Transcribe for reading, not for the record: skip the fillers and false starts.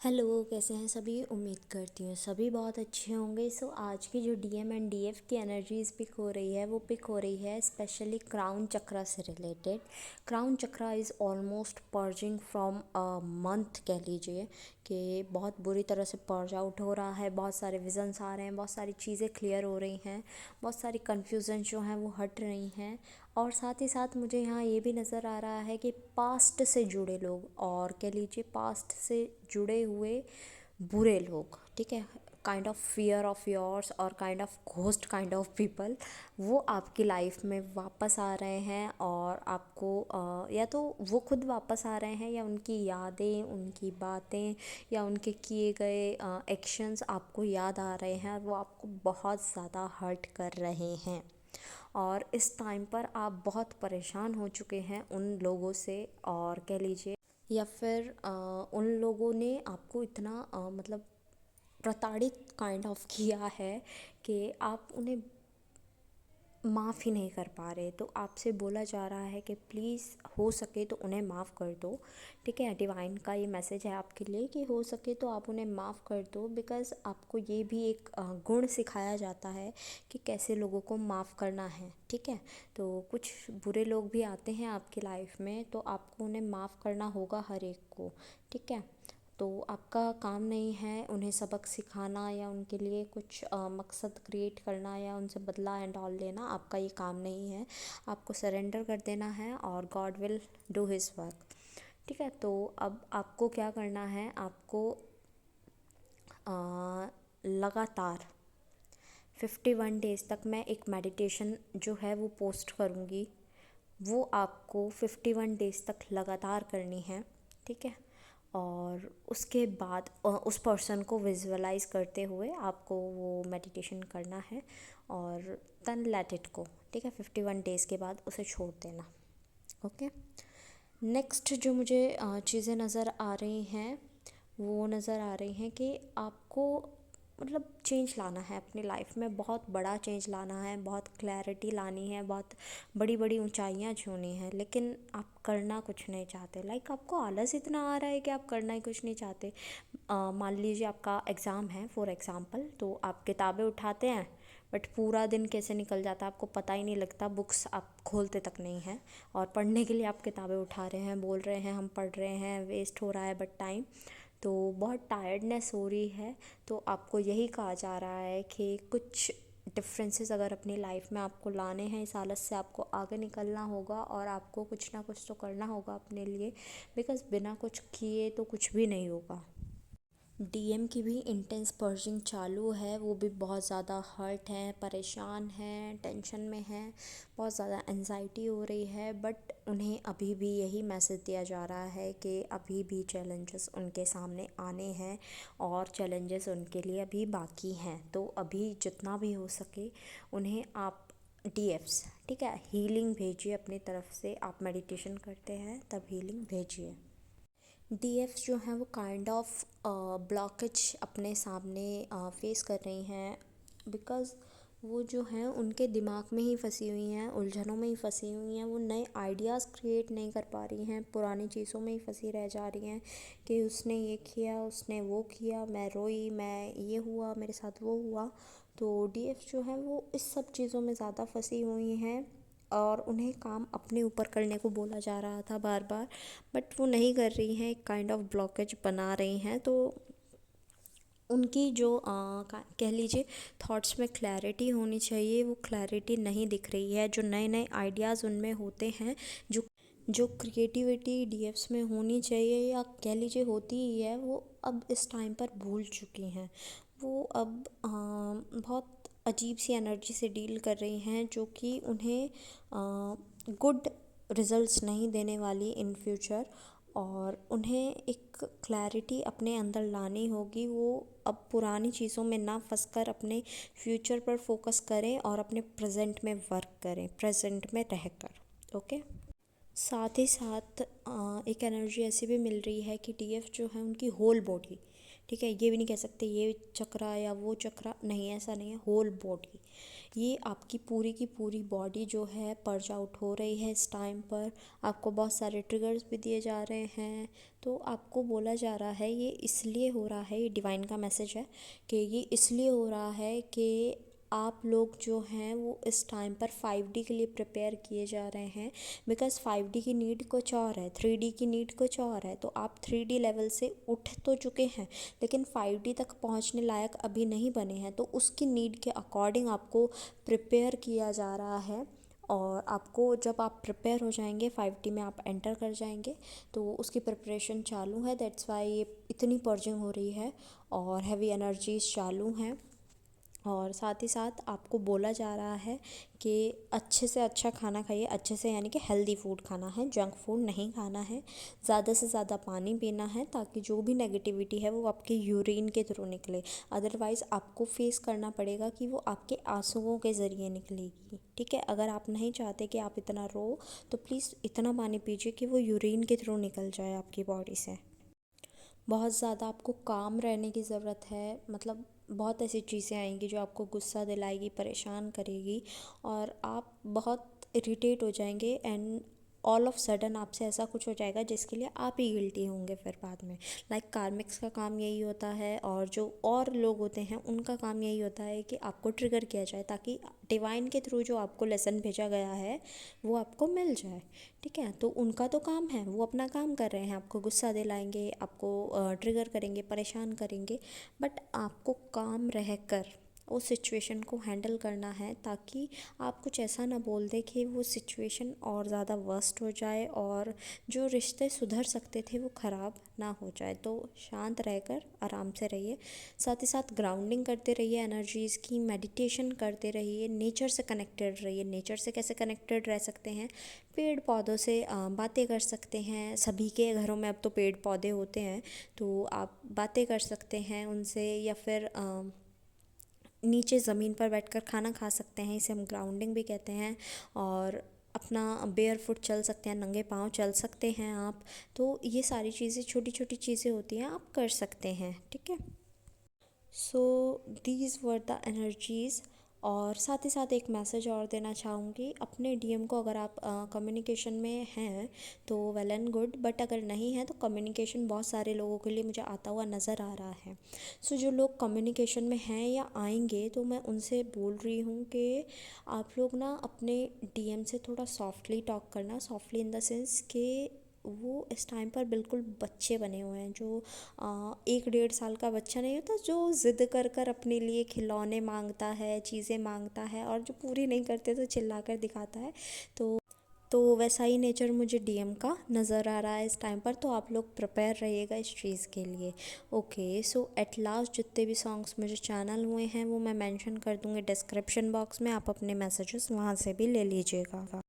Hello, कैसे हैं सभी। उम्मीद करती हूँ सभी बहुत अच्छे होंगे। सो आज की जो डीएम एंड डीएफ की एनर्जीज पिक हो रही है वो पिक हो रही है स्पेशली क्राउन चक्रा से related. Crown chakra is almost purging from a month, कह लीजिए कि बहुत बुरी तरह से पर्ज आउट हो रहा है। बहुत सारे विजन्स आ रहे हैं, बहुत सारी चीज़ें क्लियर हो रही हैं, बहुत सारी कन्फ्यूज़न जो हैं वो हट रही हैं। और साथ ही साथ मुझे यहाँ ये भी नज़र आ रहा है कि पास्ट से जुड़े लोग, और कह लीजिए पास्ट से जुड़े हुए बुरे लोग, ठीक है, kind of fear of yours और kind of ghost kind of people, वो आपकी लाइफ में वापस आ रहे हैं। और आपको या तो वो खुद वापस आ रहे हैं या उनकी यादें, उनकी बातें या उनके किए गए एक्शंस आपको याद आ रहे हैं और वो आपको बहुत ज़्यादा हर्ट कर रहे हैं। और इस टाइम पर आप बहुत परेशान हो चुके हैं उन लोगों से, और कह लीजिए या फिर उन लोगों ने आपको इतना मतलब प्रताड़ित काइंड ऑफ किया है कि आप उन्हें माफ़ ही नहीं कर पा रहे। तो आपसे बोला जा रहा है कि प्लीज़ हो सके तो उन्हें माफ़ कर दो, ठीक है। डिवाइन का ये मैसेज है आपके लिए कि हो सके तो आप उन्हें माफ़ कर दो, बिकॉज़ आपको ये भी एक गुण सिखाया जाता है कि कैसे लोगों को माफ़ करना है, ठीक है। तो कुछ बुरे लोग भी आते हैं आपकी लाइफ में, तो आपको उन्हें माफ़ करना होगा हर एक को, ठीक है। तो आपका काम नहीं है उन्हें सबक सिखाना या उनके लिए कुछ मकसद क्रिएट करना या उनसे बदला एंड ऑल लेना, आपका ये काम नहीं है। आपको सरेंडर कर देना है और God will do his work, ठीक है। तो अब आपको क्या करना है, आपको लगातार 51 डेज़ तक मैं एक मेडिटेशन जो है वो पोस्ट करूँगी, वो आपको 51 डेज़ तक लगातार करनी है, ठीक है। और उसके बाद उस पर्सन को विजुअलाइज करते हुए आपको वो मेडिटेशन करना है और देन लेट इट गो, ठीक है। 51 डेज़ के बाद उसे छोड़ देना, ओके। नेक्स्ट जो मुझे चीज़ें नज़र आ रही हैं वो नज़र आ रही हैं कि आपको मतलब चेंज लाना है अपनी लाइफ में, बहुत बड़ा चेंज लाना है, बहुत क्लैरिटी लानी है, बहुत बड़ी बड़ी ऊंचाइयां छूनी है, लेकिन आप करना कुछ नहीं चाहते। लाइक आपको आलस इतना आ रहा है कि आप करना ही कुछ नहीं चाहते। मान लीजिए आपका एग्ज़ाम है फॉर एग्ज़ाम्पल, तो आप किताबें उठाते हैं बट पूरा दिन कैसे निकल जाता है आपको पता ही नहीं लगता, बुक्स आप खोलते तक नहीं हैं, और पढ़ने के लिए आप किताबें उठा रहे हैं, बोल रहे हैं हम पढ़ रहे हैं, वेस्ट हो रहा है बट टाइम, तो बहुत टायर्डनेस हो रही है। तो आपको यही कहा जा रहा है कि कुछ डिफरेंसेस अगर अपनी लाइफ में आपको लाने हैं, इस हालत से आपको आगे निकलना होगा और आपको कुछ ना कुछ तो करना होगा अपने लिए, बिकॉज़ बिना कुछ किए तो कुछ भी नहीं होगा। डीएम की भी इंटेंस पर्जिंग चालू है, वो भी बहुत ज़्यादा हर्ट हैं, परेशान हैं, टेंशन में हैं, बहुत ज़्यादा एंजाइटी हो रही है। बट उन्हें अभी भी यही मैसेज दिया जा रहा है कि अभी भी चैलेंजेस उनके सामने आने हैं और चैलेंजेस उनके लिए अभी बाकी हैं। तो अभी जितना भी हो सके उन्हें आप डीएफ्स, ठीक है, हीलिंग भेजिए अपनी तरफ से। आप मेडिटेशन करते हैं तब हीलिंग भेजिए। डीएफ्स जो हैं वो काइंड ऑफ ब्लॉकेज अपने सामने फेस कर रही हैं, बिकॉज़ वो जो हैं उनके दिमाग में ही फंसी हुई हैं, उलझनों में ही फंसी हुई हैं, वो नए आइडियाज़ क्रिएट नहीं कर पा रही हैं, पुरानी चीज़ों में ही फंसी रह जा रही हैं कि उसने ये किया, उसने वो किया, मैं रोई, मैं ये हुआ, मेरे साथ वो हुआ। तो डीएफ्स जो हैं वो इस सब चीज़ों में ज़्यादा फंसी हुई हैं और उन्हें काम अपने ऊपर करने को बोला जा रहा था बार बार, बट वो नहीं कर रही हैं, एक काइंड ऑफ ब्लॉकेज बना रही हैं। तो उनकी जो कह लीजिए थॉट्स में क्लैरिटी होनी चाहिए, वो क्लैरिटी नहीं दिख रही है। जो नए नए आइडियाज़ उनमें होते हैं, जो जो क्रिएटिविटी डीएफ्स में होनी चाहिए या कह लीजिए होती ही है, वो अब इस टाइम पर भूल चुकी हैं। वो अब बहुत अजीब सी एनर्जी से डील कर रही हैं जो कि उन्हें गुड रिजल्ट्स नहीं देने वाली इन फ्यूचर। और उन्हें एक क्लैरिटी अपने अंदर लानी होगी। वो अब पुरानी चीज़ों में ना फंसकर अपने फ्यूचर पर फोकस करें और अपने प्रेजेंट में वर्क करें, प्रेजेंट में रहकर, ओके। साथ ही साथ एक एनर्जी ऐसी भी मिल रही है कि डीएफ जो है उनकी होल बॉडी, ठीक है, ये भी नहीं कह सकते ये चक्रा या वो चक्रा, नहीं ऐसा नहीं है, होल बॉडी। ये आपकी पूरी की पूरी बॉडी जो है पर्ज आउट हो रही है इस टाइम पर। आपको बहुत सारे ट्रिगर्स भी दिए जा रहे हैं। तो आपको बोला जा रहा है ये इसलिए हो रहा है, ये डिवाइन का मैसेज है कि ये इसलिए हो रहा है कि आप लोग जो हैं वो इस टाइम पर 5D के लिए प्रिपेयर किए जा रहे हैं। बिकॉज़ 5D की नीड कुछ और है, 3D की नीड कुछ और है। तो आप 3D लेवल से उठ तो चुके हैं लेकिन 5D तक पहुंचने लायक अभी नहीं बने हैं। तो उसकी नीड के अकॉर्डिंग आपको प्रिपेयर किया जा रहा है। और आपको जब आप प्रिपेयर हो जाएंगे 5D में आप एंटर कर जाएंगे तो उसकी प्रिपरेशन चालू है। दैट्स वाई ये इतनी पर्जिंग हो रही है और हैवी एनर्जीज चालू हैं। और साथ ही साथ आपको बोला जा रहा है कि अच्छे से अच्छा खाना खाइए, अच्छे से यानी कि हेल्दी फूड खाना है, जंक फूड नहीं खाना है। ज़्यादा से ज़्यादा पानी पीना है ताकि जो भी नेगेटिविटी है वो आपके यूरिन के थ्रू निकले। अदरवाइज़ आपको फेस करना पड़ेगा कि वो आपके आंसुओं के ज़रिए निकलेगी। ठीक है, अगर आप नहीं चाहते कि आप इतना रो तो प्लीज़ इतना पानी पीजिए कि वो यूरिन के थ्रू निकल जाए आपकी बॉडी से। बहुत ज़्यादा आपको काम रहने की ज़रूरत है। मतलब बहुत ऐसी चीज़ें आएंगी जो आपको गुस्सा दिलाएगी, परेशान करेगी और आप बहुत इरिटेट हो जाएंगे एंड ऑल ऑफ सडन आपसे ऐसा कुछ हो जाएगा जिसके लिए आप ही गिल्टी होंगे फिर बाद में। लाइक कार्मिक्स का काम यही होता है और जो और लोग होते हैं उनका काम यही होता है कि आपको ट्रिगर किया जाए ताकि डिवाइन के थ्रू जो आपको लेसन भेजा गया है वो आपको मिल जाए। ठीक है, तो उनका तो काम है, वो अपना काम कर रहे हैं, आपको गुस्सा दिलाएंगे, आपको ट्रिगर करेंगे, परेशान करेंगे। बट आपको काम रह कर उस सिचुएशन को हैंडल करना है ताकि आप कुछ ऐसा ना बोल दें कि वो सिचुएशन और ज़्यादा वर्स्ट हो जाए और जो रिश्ते सुधर सकते थे वो ख़राब ना हो जाए। तो शांत रहकर आराम से रहिए। साथ ही साथ ग्राउंडिंग करते रहिए, एनर्जीज़ की मेडिटेशन करते रहिए, नेचर से कनेक्टेड रहिए। नेचर से कैसे कनेक्टेड रह सकते हैं? पेड़ पौधों से बातें कर सकते हैं। सभी के घरों में अब तो पेड़ पौधे होते हैं तो आप बातें कर सकते हैं उनसे, या फिर नीचे ज़मीन पर बैठकर खाना खा सकते हैं, इसे हम ग्राउंडिंग भी कहते हैं। और अपना बेयर फुट चल सकते हैं, नंगे पाँव चल सकते हैं आप। तो ये सारी चीज़ें छोटी छोटी चीज़ें होती हैं, आप कर सकते हैं। ठीक है, so these were the energies. और साथ ही साथ एक मैसेज और देना चाहूँगी अपने डीएम को। अगर आप कम्युनिकेशन में हैं तो वेल एंड गुड, बट अगर नहीं है तो कम्युनिकेशन बहुत सारे लोगों के लिए मुझे आता हुआ नज़र आ रहा है। सो जो लोग कम्युनिकेशन में हैं या आएंगे तो मैं उनसे बोल रही हूँ कि आप लोग ना अपने डीएम से थोड़ा सॉफ्टली टॉक करना। सॉफ्टली इन द सेंस कि वो इस टाइम पर बिल्कुल बच्चे बने हुए हैं। जो 1-1.5 साल का बच्चा नहीं होता जो ज़िद कर कर अपने लिए खिलौने मांगता है, चीज़ें मांगता है और जो पूरी नहीं करते तो चिल्ला कर दिखाता है। तो वैसा ही नेचर मुझे डीएम का नज़र आ रहा है इस टाइम पर। तो आप लोग प्रिपेयर रहिएगा इस चीज़ के लिए। ओके, सो एट लास्ट जितने भी सॉन्ग्स मुझे चैनल हुए हैं वो मैं मेंशन कर दूँगी डिस्क्रिप्शन बॉक्स में। आप अपने मैसेजेस वहाँ से भी ले लीजिएगा।